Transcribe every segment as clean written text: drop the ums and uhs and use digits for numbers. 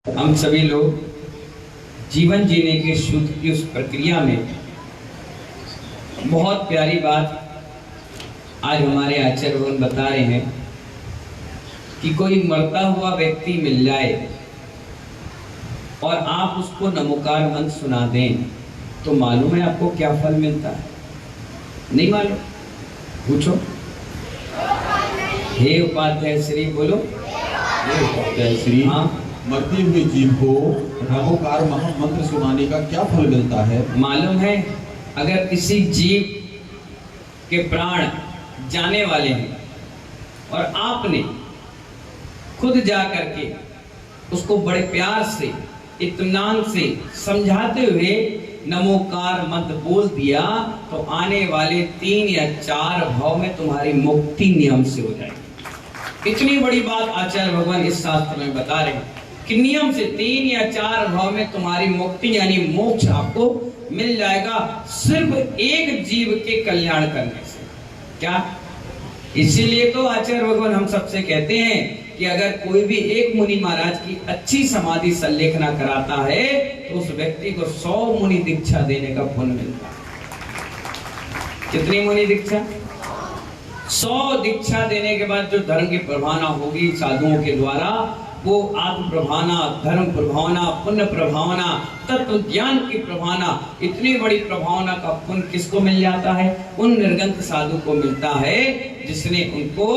हम सभी लोग जीवन जीने के शुद्ध की उस प्रक्रिया में बहुत प्यारी बात आज हमारे आचार्य भगवान बता रहे हैं कि कोई मरता हुआ व्यक्ति मिल जाए और आप उसको नमोकार मंत्र सुना दें तो मालूम है आपको क्या फल मिलता है? नहीं मालूम? पूछो। हे उपाध्याय श्री बोलो। हे उपाध्याय श्री, हाँ, मरते हुए जीव को नमोकार महामंत्र सुनाने का क्या फल मिलता है? मालूम है? अगर किसी जीव के प्राण जाने वाले हैं और आपने खुद जा करके उसको बड़े प्यार से इत्मीनान से समझाते हुए नमोकार मंत्र बोल दिया तो आने वाले 3 या 4 भाव में तुम्हारी मुक्ति नियम से हो जाएगी। इतनी बड़ी बात आचार्य भगवान इस शास्त्र में बता रहे हैं कि नियम से 3 या 4 भाव में तुम्हारी मुक्ति यानी मोक्ष आपको मिल जाएगा, सिर्फ एक जीव के कल्याण करने से। क्या? इसीलिए तो आचार्य भगवान हम सबसे कहते हैं कि अगर कोई भी एक मुनि महाराज की अच्छी समाधि संलेखना कराता है तो उस व्यक्ति को 100 मुनि दीक्षा देने का पुण्य मिलता है। कितनी मुनि दीक्षा? 100 दीक्षा देने के बाद जो धर्म की प्रभावना होगी साधुओं के द्वारा, वो आत्म प्रभावना, धर्म प्रभावना, पुण्य प्रभावना, तत्व ज्ञान की प्रभावना, इतनी बड़ी प्रभावना का पुण्य किसको मिल जाता है? उन निर्गंत साधु को मिलता है जिसने उनको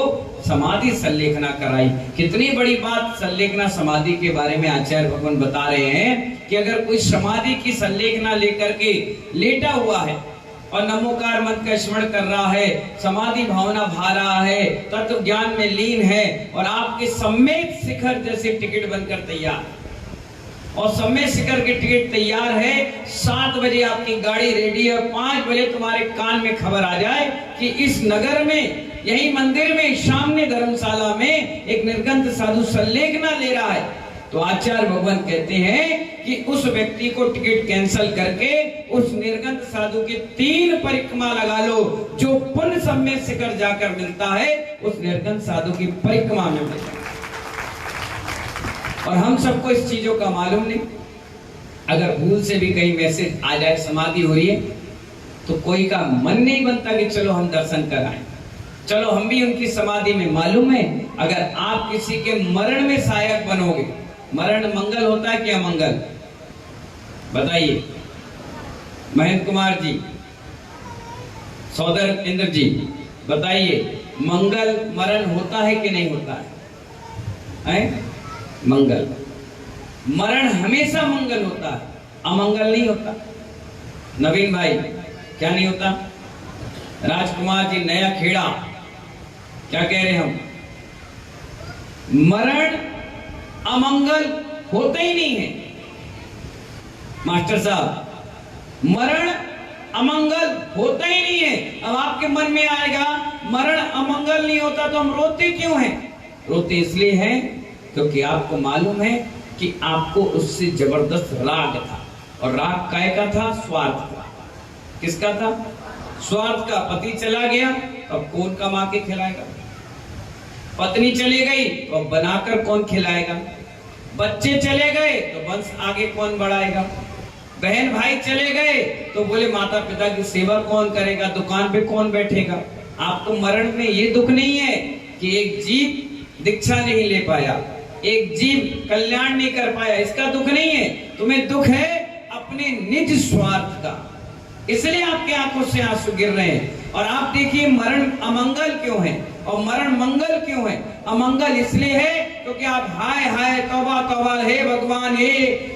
समाधि संलेखना कराई। कितनी बड़ी बात संलेखना समाधि के बारे में आचार्य भगवान बता रहे हैं कि अगर कोई समाधि की संलेखना लेकर के लेटा हुआ है और नमोकार मंत्र का स्मरण कर रहा है, समाधि भावना भा रहा है, तत्व ज्ञान में लीन है और आपके सम्यक शिखर जैसे टिकट बनकर तैयार, और सम्यक शिखर के टिकट तैयार है, 7 बजे आपकी गाड़ी रेडी है, 5 बजे तुम्हारे कान में खबर आ जाए कि इस नगर में, यही मंदिर में, सामने धर्मशाला में एक निर्गंत साधु संलेखना ले रहा है, तो आचार्य भगवान कहते हैं कि उस व्यक्ति को टिकट कैंसिल करके उस निर्गंत साधु की 3 परिक्रमा लगा लो। जो पुण्य सम्यक शिखर जाकर मिलता है उस निर्गंत साधु की परिक्रमा में मिलता है। और हम सबको इस चीजों का मालूम नहीं। अगर भूल से भी कहीं मैसेज आ जाए समाधि हो रही है तो कोई का मन नहीं बनता कि चलो हम दर्शन कराएं, चलो हम भी उनकी समाधि में। मालूम है, अगर आप किसी के मरण में सहायक बनोगे, मरण मंगल होता है क्या मंगल? बताइए महेंद्र कुमार जी, सौदर इंद्र जी, बताइए मंगल मरण होता है कि नहीं होता है? मंगल मरण हमेशा मंगल होता है, अमंगल नहीं होता। नवीन भाई, क्या नहीं होता? राजकुमार जी नया खेड़ा, क्या कह रहे हम? मरण अमंगल होता ही नहीं है। मास्टर साहब, मरण अमंगल होता ही नहीं है। अब आपके मन में आएगा मरण अमंगल नहीं होता तो हम रोते क्यों हैं? रोते इसलिए हैं क्योंकि आपको मालूम है कि आपको उससे जबरदस्त राग था, और राग काय का था? स्वार्थ का। किसका था? स्वार्थ का। पति चला गया, अब कौन कमा के खिलाएगा? पत्नी चली गई तो अब बनाकर कौन खिलाएगा? बच्चे चले गए तो वंश आगे कौन बढ़ाएगा? बहन भाई चले गए तो बोले माता पिता की सेवा कौन करेगा? दुकान पे कौन बैठेगा? आपको मरण में ये दुख नहीं है कि एक जीव दीक्षा नहीं ले पाया, एक जीव कल्याण नहीं कर पाया, इसका दुख नहीं है। तुम्हें दुख है अपने निज स्वार्थ का, इसलिए आपके आंखों से आंसू गिर रहे हैं। और आप देखिए मरण अमंगल क्यों है और मरण मंगल क्यों है? अमंगल इसलिए है क्योंकि आप हाय हाय तौबा तौबा, हे भगवान, ये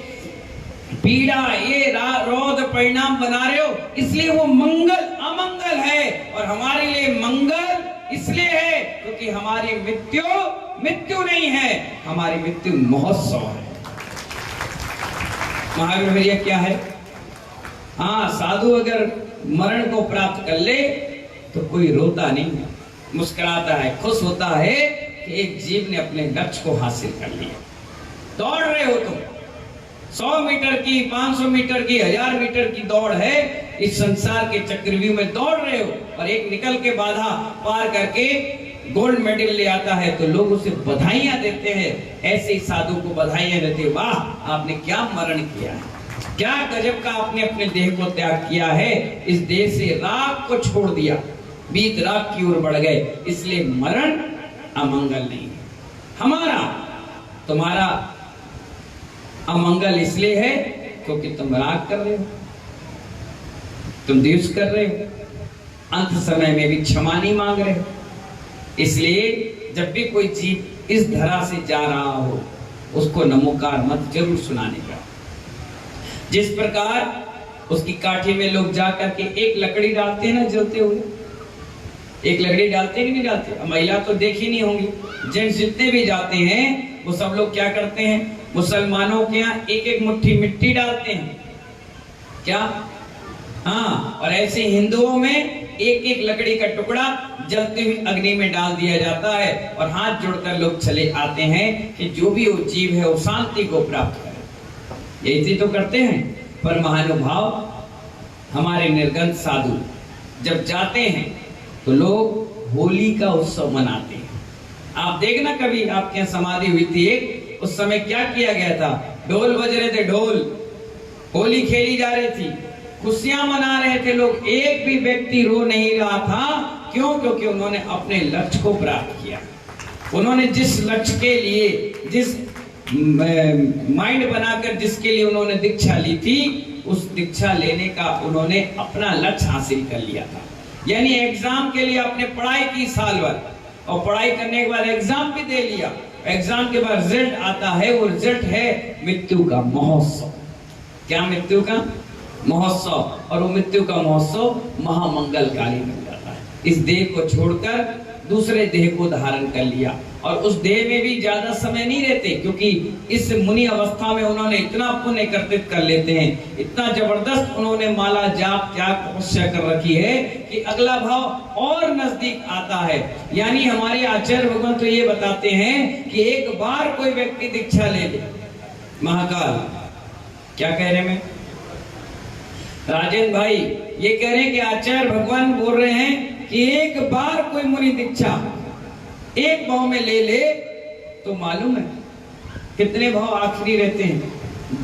पीड़ा, ये रौद परिणाम बना रहे हो, इसलिए वो मंगल अमंगल है। और हमारे लिए मंगल इसलिए है क्योंकि हमारी मृत्यु नहीं है, हमारी मृत्यु महोत्सव है। महावीर भैया क्या है? हाँ, साधु अगर मरण को प्राप्त कर ले तो कोई रोता नहीं, मुस्कुराता है, खुश होता है कि एक जीव ने अपने लक्ष्य को हासिल कर लिया। दौड़ रहे हो तुम, 100 मीटर की, 500 मीटर की, 1000 मीटर की दौड़ है, इस संसार के चक्रव्यूह में दौड़ रहे हो और एक निकल के बाधा पार करके गोल्ड मेडल ले आता है तो लोग उसे बधाइयां देते हैं। ऐसे ही साधु को बधाइयां देते हैं, वाह आपने क्या मरण किया है, क्या गजब का आपने अपने देह को त्याग किया है, इस देह से राग को छोड़ दिया, बीत राग की ओर बढ़ गए। इसलिए मरण अमंगल नहीं है। हमारा तुम्हारा अमंगल इसलिए है क्योंकि तुम राग कर रहे हो, तुम द्वेष कर रहे हो, अंत समय में भी क्षमा नहीं मांग रहे हो। इसलिए जब भी कोई जीव इस धरा से जा रहा हो उसको नमोकार मत जरूर सुनाने का। जिस प्रकार उसकी काठी में लोग जा करके एक लकड़ी डालते हैं ना जलते हुए, एक लकड़ी डालते कि नहीं डालते, महिला तो देखी नहीं होंगी, जेंट्स जितने भी जाते हैं वो सब लोग क्या करते हैं, मुसलमानों के यहाँ एक एक मुट्ठी मिट्टी डालते हैं क्या, हाँ, और ऐसे हिंदुओं में एक एक लकड़ी का टुकड़ा जलती हुई अग्नि में डाल दिया जाता है और हाथ जोड़कर लोग चले आते हैं कि जो भी वो जीव है वो शांति को प्राप्त करे। यही तो करते हैं। पर महानुभाव हमारे निर्गंध साधु जब जाते हैं तो लोग होली का उत्सव मनाते हैं। आप देखना कभी आपके यहाँ समाधि हुई थी एक, उस समय क्या किया गया था, ढोल बज रहे थे, ढोल, होली खेली जा रही थी, खुशियां मना रहे थे लोग, एक भी व्यक्ति रो नहीं रहा था। क्यों? क्योंकि उन्होंने अपने लक्ष्य को प्राप्त किया। उन्होंने जिस लक्ष्य के लिए, जिस माइंड बनाकर जिसके लिए उन्होंने दीक्षा ली थी, उस दीक्षा लेने का उन्होंने अपना लक्ष्य हासिल कर लिया था। यानी एग्जाम के लिए आपने पढ़ाई की साल भर और पढ़ाई करने के बाद एग्जाम भी दे लिया, एग्जाम के बाद रिजल्ट आता है, वो रिजल्ट है मृत्यु का महोत्सव। क्या मृत्यु का महोत्सव? और वो मृत्यु का महोत्सव महामंगलकारी बन जाता है। इस देह को छोड़कर दूसरे देह को धारण कर लिया और उस देह में भी ज्यादा समय नहीं रहते, क्योंकि इस मुनि अवस्था में उन्होंने इतना पुण्य कर्तित कर लेते हैं, इतना जबरदस्त उन्होंने माला जाप त्याग तपस्या कर रखी है कि अगला भाव और नजदीक आता है। यानी हमारे आचार्य भगवान तो ये बताते हैं कि एक बार कोई व्यक्ति दीक्षा ले ले, महाकाल क्या कह रहे हैं राजेंद्र भाई, ये कह रहे हैं कि आचार्य भगवान बोल रहे हैं कि एक बार कोई मुनि दीक्षा एक भाव में ले ले तो मालूम है कितने भाव आखिरी रहते हैं,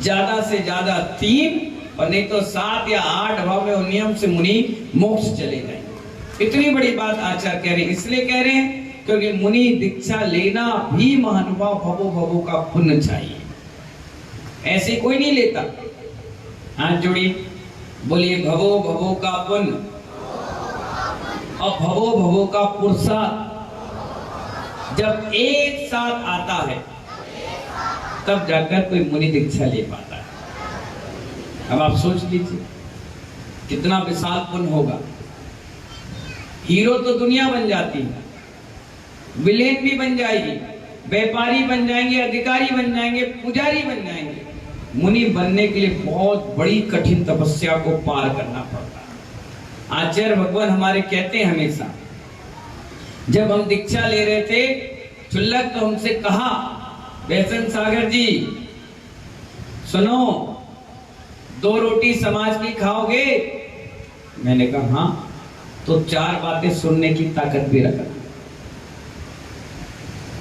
ज्यादा से ज्यादा 3 और नहीं तो 7 या 8 भाव में और नियम से मुनि मोक्ष चले जाएंगे। इतनी बड़ी बात आचार्य कह रहे हैं, इसलिए कह रहे हैं क्योंकि मुनि दीक्षा लेना भी महानुभाव भवो भवो का पुण्य चाहिए, ऐसे कोई नहीं लेता। हाथ जोड़िए, बोलिए भवो भवो का पुण्य और भवो भवो का पुरुषार्थ जब एक साथ आता है तब जाकर कोई मुनि दीक्षा ले पाता है। अब आप सोच लीजिए कितना विशाल पुण्य होगा। हीरो तो दुनिया बन जाती है, विलेन भी बन जाएगी, व्यापारी बन जाएंगे, अधिकारी बन जाएंगे, पुजारी बन जाएंगे। मुनि बनने के लिए बहुत बड़ी कठिन तपस्या को पार करना पड़ता है। आचार्य भगवान हमारे कहते हैं हमेशा, जब हम दीक्षा ले रहे थे चुल्लक तो हमसे कहा, वैष्णव सागर जी सुनो 2 रोटी समाज की खाओगे? मैंने कहा हाँ, तो 4 बातें सुनने की ताकत भी रखा।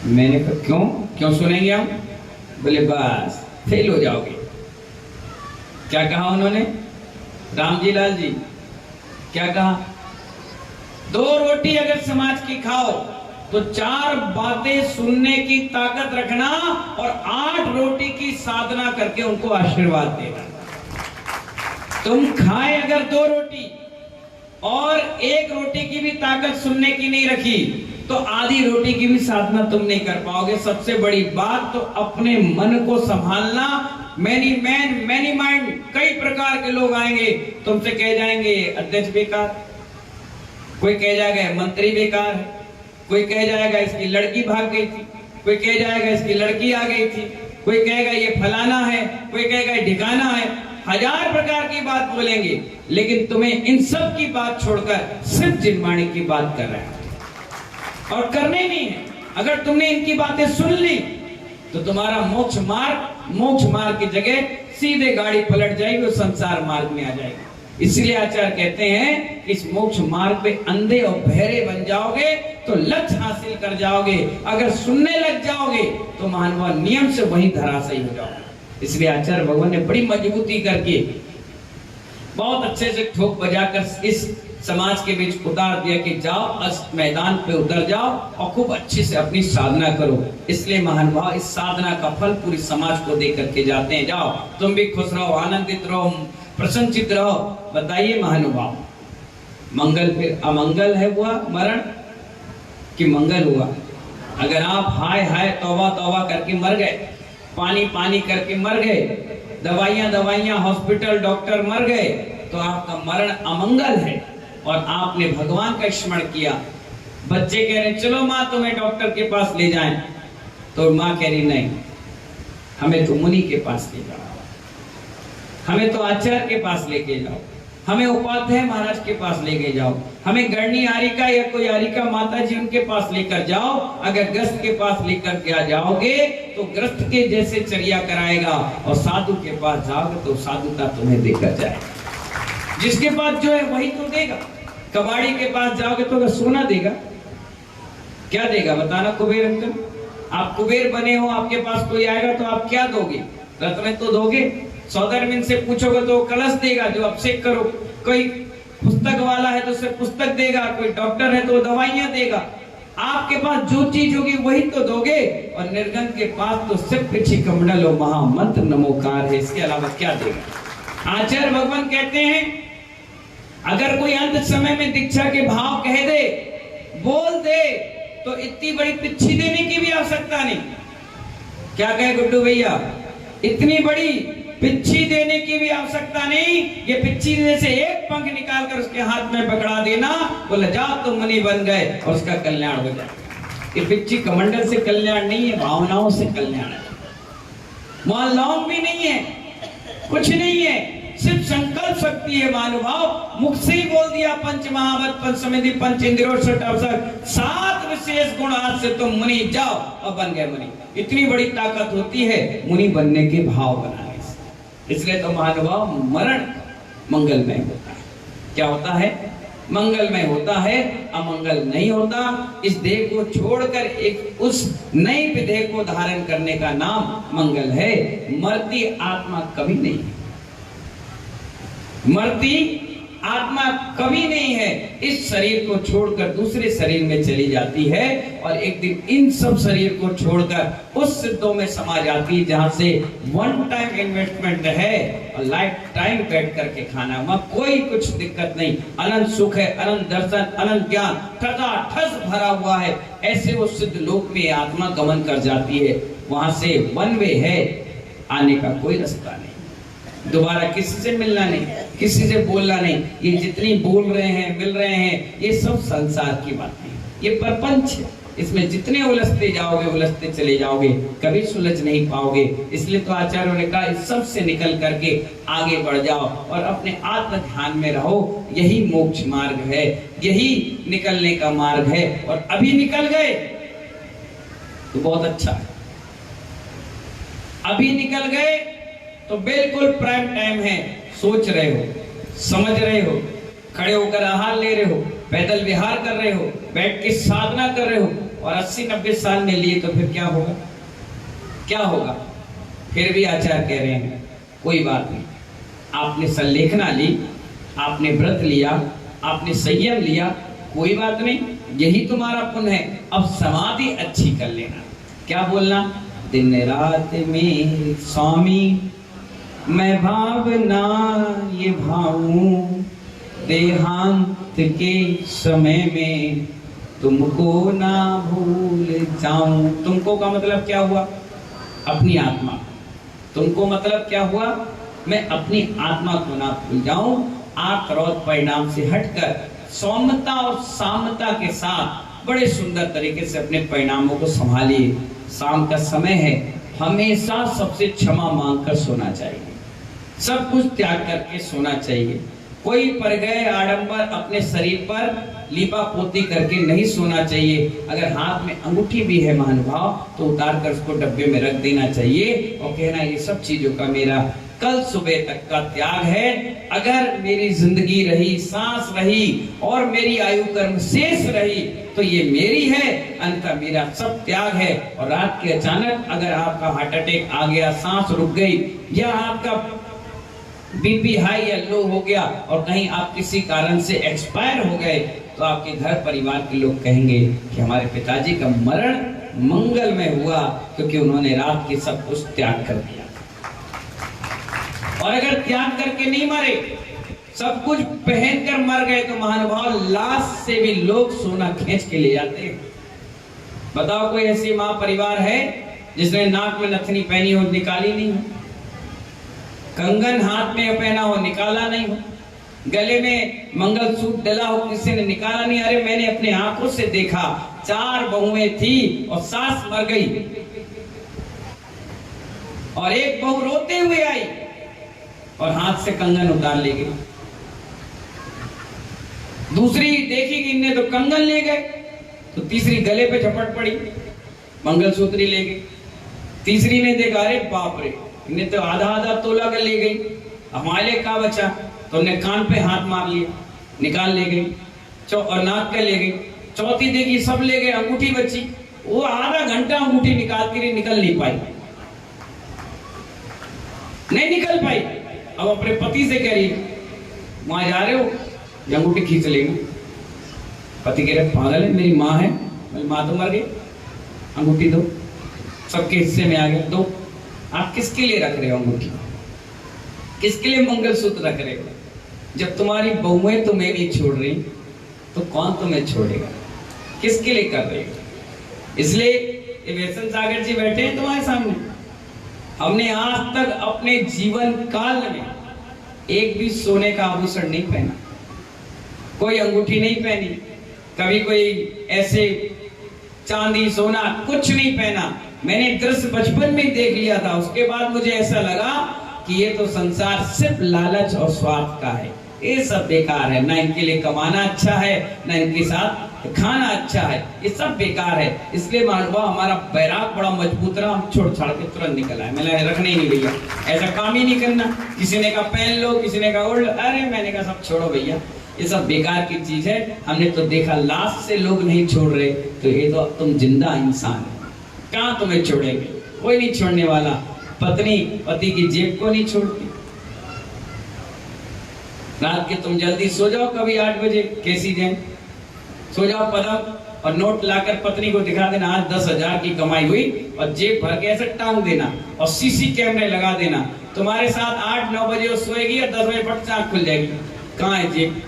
मैंने कहा क्यों क्यों सुनेंगे हम? बोले बस फेल हो जाओगे। क्या कहा उन्होंने? रामजी लाल जी क्या कहा? 2 रोटी अगर समाज की खाओ तो 4 बातें सुनने की ताकत रखना और 8 रोटी की साधना करके उनको आशीर्वाद देना। तुम खाए अगर 2 रोटी और 1 रोटी की भी ताकत सुनने की नहीं रखी तो आधी रोटी की भी साधना तुम नहीं कर पाओगे। सबसे बड़ी बात तो अपने मन को संभालना। मैनी मैन मैनी माइंड, कई प्रकार के लोग आएंगे तुमसे कह जाएंगे अध्यक्ष बेकार, कोई कह जाएगा मंत्री बेकार है, कोई कह जाएगा इसकी लड़की भाग गई थी, कोई कह जाएगा इसकी लड़की आ गई थी, कोई कहेगा ये फलाना है, कोई कहेगा ये ढिकाना है। 1000 प्रकार की बात बोलेंगे, लेकिन तुम्हें इन सब की बात छोड़कर सिर्फ जिनवाणी की बात कर रहे हैं और करने नहीं है। अगर तुमने इनकी बातें सुन ली तो तुम्हारा मोक्ष मार्ग की जगह सीधे गाड़ी पलट जाएगी और संसार मार्ग में आ जाएगी। इसलिए आचार्य कहते हैं इस मोक्ष मार्ग पे अंधे और बहरे बन जाओगे तो लक्ष्य हासिल कर जाओगे, अगर सुनने लग जाओगे तो महानुभाव नियम से वहीं धराशायी हो जाओगे। इसलिए आचार्य भगवान ने बड़ी मजबूती करके बहुत अच्छे से ठोक बजाकर इस समाज के बीच उतार दिया कि जाओ इस मैदान पे उतर जाओ और खूब अच्छे से अपनी साधना करो। इसलिए महानुभाव इस साधना का फल पूरी समाज को दे करके जाते हैं। जाओ तुम भी खुश रहो, आनंदित रहो, प्रसन्नचित रहो। बताइए महानुभाव, मंगल फिर अमंगल है हुआ मरण कि मंगल हुआ? अगर आप हाय हाय तौबा तौबा करके मर गए, पानी पानी करके मर गए, दवाइयां दवाइयां हॉस्पिटल डॉक्टर मर गए, तो आपका मरण अमंगल है। और आपने भगवान का स्मरण किया। बच्चे कह रहे चलो माँ तुम्हें डॉक्टर के पास ले जाएं, तो माँ कह रही नहीं, हमें तो मुनि के पास ले जाओ, हमें तो आचार्य के पास लेके जाओ, हमें उपाध्याय महाराज के पास लेके जाओ, हमें गढ़नी आरिका या कोई आरिका माता जी उनके पास लेकर जाओ। अगर ग्रस्त के पास लेकर के जाओगे तो ग्रस्त के जैसे चर्या कराएगा, और साधु के पास जाओगे तो साधुता तुम्हें देकर जाएगा। जिसके पास जो है वही तो देगा। कबाड़ी के पास जाओगे तो सोना देगा, क्या देगा बताना कुबेर अंकल? आप कुबेर बने हो, आपके पास कोई आएगा तो आप क्या दोगे? रत्न तो दोगे। सौदागर से पूछोगे तो कलश देगा जो अभिषेक करो। कोई पुस्तक वाला है तो उसे पुस्तक देगा, कोई डॉक्टर है तो दवाइयां देगा। आपके पास जो चीज होगी वही तो दोगे। और निर्गन के पास तो सिर्फ कमंडल और महामंत्र नमोकार है, इसके अलावा क्या देगा? आचार्य भगवान कहते हैं अगर कोई अंत समय में दीक्षा के भाव कह दे, बोल दे, तो इतनी बड़ी पिच्छी देने की भी आवश्यकता नहीं। क्या कहे गुड्डू भैया? इतनी बड़ी पिच्छी देने की भी आवश्यकता नहीं। ये पिच्छी देने से एक पंख निकाल कर उसके हाथ में पकड़ा देना, बोले जाओ तुम मुनि बन गए, और उसका कल्याण हो जाए। ये पिच्छी कमंडल से कल्याण नहीं है, भावनाओं से कल्याण है। वहां लौंग भी नहीं है, कुछ नहीं है, सिर्फ संकल्प शक्ति है। महानुभाव मुख से ही बोल दिया पंच महावत पंच समिति पंच इंद्रियों छठ अवसर 7 विशेष गुण, आज से तुम मुनि जाओ, और बन गए मुनि। इतनी बड़ी ताकत होती है मुनि बनने के भाव बनाने से। इसलिए तो महानुभाव मरण मंगलमय होता है। क्या होता है? मंगलमय होता है, अमंगल नहीं होता। इस देह को छोड़कर एक उस नई देह को धारण करने का नाम मंगल है। मरती आत्मा कभी नहीं है, मरती आत्मा कभी नहीं है। इस शरीर को छोड़कर दूसरे शरीर में चली जाती है, और एक दिन इन सब शरीर को छोड़कर उस सिद्धों में समा जाती है जहां से वन टाइम इन्वेस्टमेंट है और लाइफ टाइम बैठ करके खाना। वहां कोई कुछ दिक्कत नहीं, अनंत सुख है, अनंत दर्शन, अनंत ज्ञान ठस भरा हुआ है। ऐसे वो सिद्ध लोक में आत्मा गमन कर जाती है। वहां से वन वे है, आने का कोई रास्ता नहीं, दोबारा किसी से मिलना नहीं, किसी से बोलना नहीं। ये जितनी बोल रहे हैं मिल रहे हैं, ये सब संसार की बातें हैं, ये प्रपंच है। इसमें जितने उलझते जाओगे उलझते चले जाओगे, कभी सुलझ नहीं पाओगे। इसलिए तो आचार्यों ने कहा इस सब से निकल करके आगे बढ़ जाओ और अपने आत्म ध्यान में रहो। यही मोक्ष मार्ग है, यही निकलने का मार्ग है। और अभी निकल गए तो बहुत अच्छा है, अभी निकल गए तो बिल्कुल प्राइम टाइम है। सोच रहे हो, समझ रहे हो, खड़े होकर आहार ले रहे हो, पैदल विहार कर रहे हो, बैठ के साधना कर रहे हो, और 80-90 साल में लिए तो फिर क्या होगा? क्या होगा? फिर भी आचार्य कह रहे हैं कोई बात नहीं, आपने संलेखना ली, आपने व्रत लिया, आपने संयम लिया, कोई बात नहीं, यही तुम्हारा पुण्य है। अब समाधि अच्छी कर लेना। क्या बोलना? दिन रात में स्वामी मैं भावना ये भाऊं, देहांत के समय में तुमको ना भूल जाऊं। तुमको का मतलब क्या हुआ? अपनी आत्मा। तुमको मतलब क्या हुआ? मैं अपनी आत्मा को ना भूल जाऊं। आप क्रोध परिणाम से हटकर सौम्यता और साम्यता के साथ बड़े सुंदर तरीके से अपने परिणामों को संभालिए। शाम का समय है, हमेशा सबसे क्षमा मांगकर सोना चाहिए, सब कुछ त्याग करके सोना चाहिए। कोई परगय आडंबर अपने शरीर पर लीपा पोती करके नहीं सोना चाहिए। अगर हाथ में अंगूठी भी है महानुभाव तो उतार कर उसको डब्बे में रख देना चाहिए और कहना ये सब चीजों का मेरा कल सुबह तक का त्याग है। अगर मेरी जिंदगी रही, सांस रही और मेरी आयु कर्म शेष रही तो ये मेरी है, अंततः मेरा सब त्याग है। और रात के अचानक अगर आपका हार्ट अटैक आ गया, सांस रुक गई या आपका बीपी हाई या लो हो गया और कहीं आप किसी कारण से एक्सपायर हो गए तो आपके घर परिवार के लोग कहेंगे कि हमारे पिताजी का मरण मंगलमय हुआ क्योंकि उन्होंने रात के सब कुछ त्याग कर दिया। और अगर त्याग करके नहीं मरे, सब कुछ पहनकर मर गए तो महानुभाव लाश से भी लोग सोना खींच के ले जाते हैं। बताओ कोई ऐसी मां परिवार है जिसने नाक में नथनी पहनी हो, निकाली नहीं हो, कंगन हाथ में पहना हो, निकाला नहीं हो, गले में मंगलसूत्र डला हो, किसी ने निकाला नहीं। अरे मैंने अपने आंखों से देखा, 4 बहुएं थी और सास मर गई और एक बहू रोते हुए आई और हाथ से कंगन उतार ले गई। दूसरी देखी कि इनने तो कंगन ले गए तो तीसरी गले पे झपट पड़ी, मंगलसूत्र ही ले गई। तीसरी ने देखा, अरे बाप रे, इन्हें तो आधा आधा तोला कर ले गई, हमारे लिए क्या बचा, तो उन्हें कान पे हाथ मार लिया, निकाल ले गई, और नाक पे ले गई। चौथी देखी, सब ले गए, अंगूठी बची, वो आधा घंटा अंगूठी निकालती रही, निकल नहीं पाई, नहीं निकल पाई। अब अपने पति से कह रही, वहां जा रहे हो, ये अंगूठी खींच लेगी। पति कह रहे, पागल है, मेरी माँ है, मेरी माँ तो मर गई, अंगूठी दो, सबके हिस्से में आ गया, दो। आप किसके लिए रख रहे हो अंगूठी, किसके लिए मंगलसूत्र रख रहे हो? जब तुम्हारी बहुएं तुम्हें नहीं छोड़ रही तो कौन तुम्हें छोड़ेगा? किसके लिए कर रहे हो? इसलिए ये व्यसन सागर जी बैठे हैं तुम्हारे सामने। हमने आज तक अपने जीवन काल में एक भी सोने का आभूषण नहीं पहना, कोई अंगूठी नहीं पहनी, कभी कोई ऐसे चांदी सोना कुछ नहीं पहना। मैंने दृश्य बचपन में ही देख लिया था, उसके बाद मुझे ऐसा लगा कि ये तो संसार सिर्फ लालच और स्वार्थ का है, ये सब बेकार है, ना इनके लिए कमाना अच्छा है, ना इनके साथ खाना अच्छा है, ये सब बेकार है। इसलिए महानुभाव हमारा बैराग बड़ा मजबूत रहा, हम छोड़ छाड़ के तुरंत निकल आए। मैंने रखने ही नहीं भैया, ऐसा काम ही नहीं करना। किसी ने कहा पहन लो, किसी ने कहा ओढ़ लो, अरे मैंने कहा सब छोड़ो भैया, ये सब बेकार की चीज है। हमने तो देखा लाश से लोग नहीं छोड़ रहे, तो ये तो तुम जिंदा इंसान है, कहाँ तुम्हें छोड़ेंगे? कोई नहीं छोड़ने वाला। पत्नी पति की जेब को नहीं छोड़ती। रात के तुम जल्दी सो जाओ, कभी 8 बजे कैसी जाए, सो जाओ पलंग और नोट लाकर पत्नी को दिखा देना, आज 10,000 की कमाई हुई, और जेब भर के ऐसे टांग देना और सीसी कैमरे लगा देना। तुम्हारे साथ 8-9 बजे वो सोएगी और 10 बजे फट से आंख खुल जाएगी, कहाँ है जेब?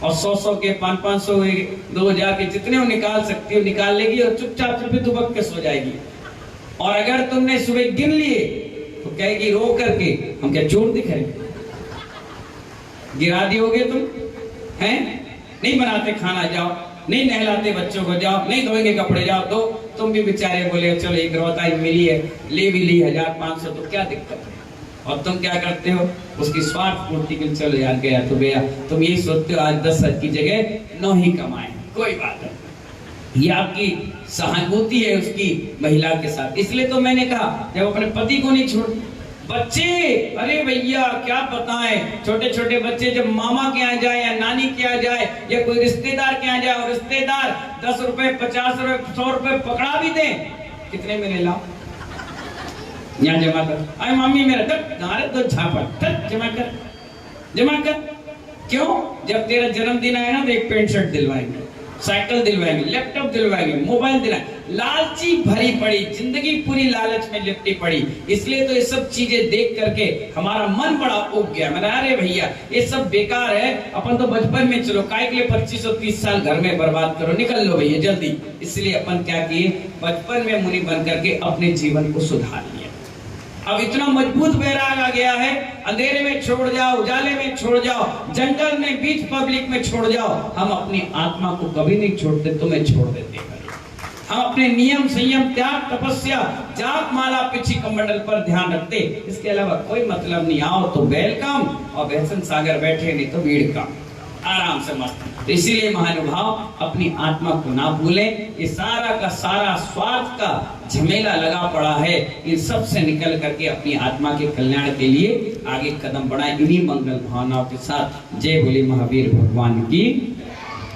और 100 के 500 के 2,000 के जितने वो निकाल सकती हो निकाल लेगी और चुपचाप दुबक के सो जाएगी। और अगर तुमने सुबह गिन लिए तो कहेगी रो करके, हम क्या चोर दिख रहे, गिरा दियोगे तुम हैं? नहीं बनाते खाना जाओ, नहीं नहलाते बच्चों को जाओ, नहीं धोएंगे कपड़े जाओ, तो तुम भी बेचारे बोले चलो एक रोताई मिली है, ले भी ली 1,500, तो क्या दिक्कत है? और तुम क्या करते हो? उसकी स्वार्थ पूर्ति के लिए चलो यार गया तो गया। तुम यही सोचते हो आज 10 की जगह 9 ही कमाए, कोई बात नहीं। ये आपकी सहानुभूति है उसकी महिला के साथ। इसलिए तो मैंने कहा जब अपने पति को नहीं छोड़, बच्चे, अरे भैया क्या बताएं, छोटे छोटे बच्चे जब मामा के यहाँ जाए या नानी के यहाँ जाए या कोई रिश्तेदार के यहाँ जाए और रिश्तेदार 10 रुपए 50 रुपए 100 रुपए पकड़ा भी दें, कितने में ले लाओ, यहाँ जमा कर, अरे मम्मी मेरा तो झापा जमा कर। क्यों? जब तेरा जन्मदिन आया ना तो एक पैंट शर्ट दिलवाएंगे, साइकिल दिलवाएंगे, लैपटॉप दिलवाएंगे, मोबाइल दिलवाएंगे। लालची भरी पड़ी, जिंदगी पूरी लालच में लिपटी पड़ी। इसलिए तो ये सब चीजें देख करके हमारा मन बड़ा उब गया। मैंने अरे भैया ये सब बेकार है, अपन तो बचपन में चलो काय के लिए 25-30 साल घर में बर्बाद करो, निकल लो भैया जल्दी। इसलिए अपन क्या किए, बचपन में मुनि बन करके अपने जीवन को सुधार लिया। अब इतना मजबूत बैराग आ गया है, अंधेरे में छोड़ जाओ, उजाले में छोड़ जाओ, जंगल में बीच पब्लिक में छोड़ जाओ, हम अपनी आत्मा को कभी नहीं छोड़ते, तुम्हें छोड़ देते हैं। हम अपने नियम संयम त्याग तपस्या जाप माला पिछी कमंडल पर ध्यान रखते, इसके अलावा कोई मतलब नहीं। आओ तो वेलकम और व्यसन सागर बैठे नहीं तो भीड़ का आराम से मस्त। तो इसीलिए महानुभाव अपनी आत्मा को ना भूलें। ये सारा का सारा स्वार्थ का झमेला लगा पड़ा है, इन सब से निकल करके अपनी आत्मा के कल्याण के लिए आगे कदम बढ़ाएं। इन्हीं मंगल भावनाओं के साथ जय बोले महावीर भगवान की।